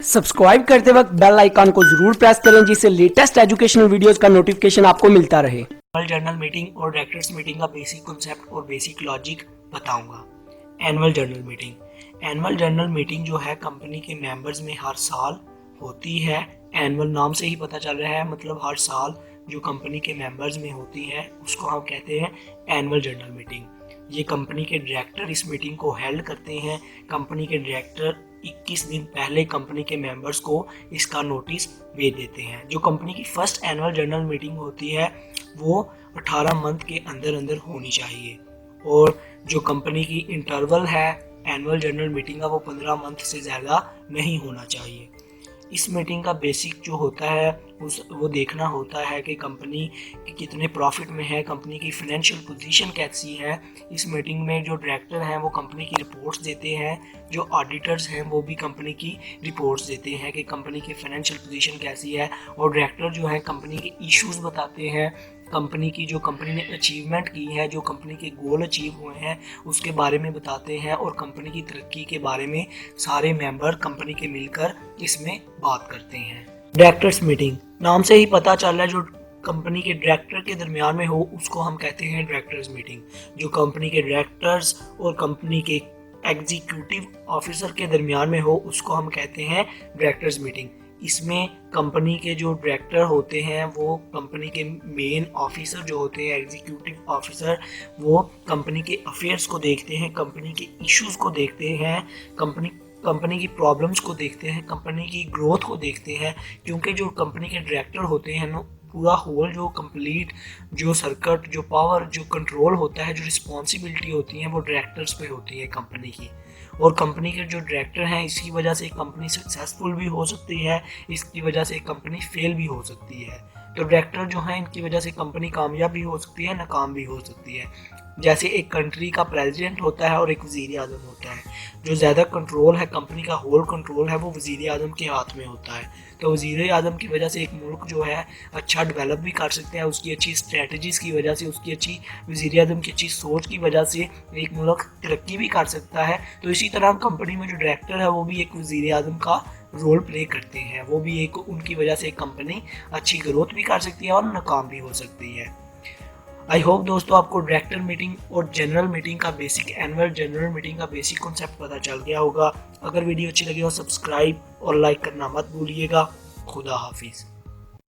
Subscribe करते वक्त bell icon को जरूर प्रेस करें जिससे लेटेस्ट एजुकेशनल वीडियोस का नोटिफिकेशन आपको मिलता रहे। एनुअल जर्नल मीटिंग और डायरेक्टर्स मीटिंग का बेसिक कॉन्सेप्ट और बेसिक लॉजिक बताऊंगा। एनुअल जर्नल मीटिंग जो है कंपनी के मेंबर्स में हर साल होती है। एनुअल नाम से ही पता चल रहा है, मतलब हर साल जो कंपनी के मेंबर्स में होती है उसको हम कहते हैं एनुअल जर्नल मीटिंग। ये कंपनी के डायरेक्टर इस मीटिंग को हेल्ड करते हैं। कंपनी के डायरेक्टर 21 दिन पहले कंपनी के मेंबर्स को इसका नोटिस भेज देते हैं। जो कंपनी की फर्स्ट एनुअल जर्नल मीटिंग होती है वो 18 मंथ के अंदर अंदर होनी चाहिए, और जो कंपनी की इंटरवल है एनुअल जर्नल मीटिंग का वो 15 मंथ से ज़्यादा नहीं होना चाहिए। इस मीटिंग का बेसिक जो होता है वो देखना होता है कि कंपनी कितने प्रॉफिट में है, कंपनी की फाइनेंशियल पोजीशन कैसी है। इस मीटिंग में जो डायरेक्टर हैं वो कंपनी की रिपोर्ट्स देते हैं, जो ऑडिटर्स हैं वो भी कंपनी की रिपोर्ट्स देते हैं कि कंपनी की फाइनेंशियल पोजीशन कैसी है, और डायरेक्टर जो है कंपनी के इश्यूज बताते हैं, कंपनी की जो कंपनी ने अचीवमेंट की है, जो कंपनी के गोल अचीव हुए हैं उसके बारे में बताते हैं, और कंपनी की तरक्की के बारे में सारे मेंबर कंपनी के मिलकर इसमें बात करते हैं। डायरेक्टर्स मीटिंग नाम से ही पता चल रहा है, जो कंपनी के डायरेक्टर के दरमियान में हो उसको हम कहते हैं डायरेक्टर्स मीटिंग। जो कंपनी के डायरेक्टर्स और कंपनी के एग्जीक्यूटिव ऑफिसर के दरमियान में हो उसको हम कहते हैं डायरेक्टर्स मीटिंग। इसमें कंपनी के जो डायरेक्टर होते हैं वो कंपनी के मेन ऑफिसर जो होते हैं एग्जीक्यूटिव ऑफिसर, वो कंपनी के अफेयर्स को देखते हैं, कंपनी के इश्यूज को देखते हैं, कंपनी की प्रॉब्लम्स को देखते हैं, कंपनी की ग्रोथ को देखते हैं। क्योंकि जो कंपनी के डायरेक्टर होते हैं ना, पूरा होल जो कंप्लीट जो सर्किट जो पावर जो कंट्रोल होता है, जो रिस्पॉन्सिबिलिटी होती है वो डायरेक्टर्स पे होती है कंपनी की। और कंपनी के जो डायरेक्टर हैं इसकी वजह से कंपनी सक्सेसफुल भी हो सकती है, इसकी वजह से कंपनी फेल भी हो सकती है। तो डायरेक्टर जो हैं इनकी वजह से कंपनी कामयाब भी हो सकती है, नाकाम भी हो सकती है। जैसे एक कंट्री का प्रेसिडेंट होता है और एक वज़ीर आज़म होता है, जो ज़्यादा कंट्रोल है कंपनी का होल कंट्रोल है वो वज़ीर आज़म के हाथ में होता है। तो वज़ीर आज़म की वजह से एक मुल्क जो है अच्छा डेवलप भी कर सकते हैं, उसकी अच्छी स्ट्रेटजीज़ की वजह से, उसकी अच्छी वज़ीर आज़म की अच्छी सोच की वजह से एक मुल्क तरक्की भी कर सकता है। तो इसी तरह कंपनी में जो डायरेक्टर है वो भी एक वज़ीर आज़म का रोल प्ले करते हैं, वो भी एक उनकी वजह से कंपनी अच्छी ग्रोथ भी कर सकती है और नाकाम भी हो सकती है। आई होप दोस्तों आपको डायरेक्टर मीटिंग और जनरल मीटिंग का बेसिक एनुअल जनरल मीटिंग का बेसिक कॉन्सेप्ट पता चल गया होगा। अगर वीडियो अच्छी लगी हो सब्सक्राइब और लाइक करना मत भूलिएगा। खुदा हाफिज़।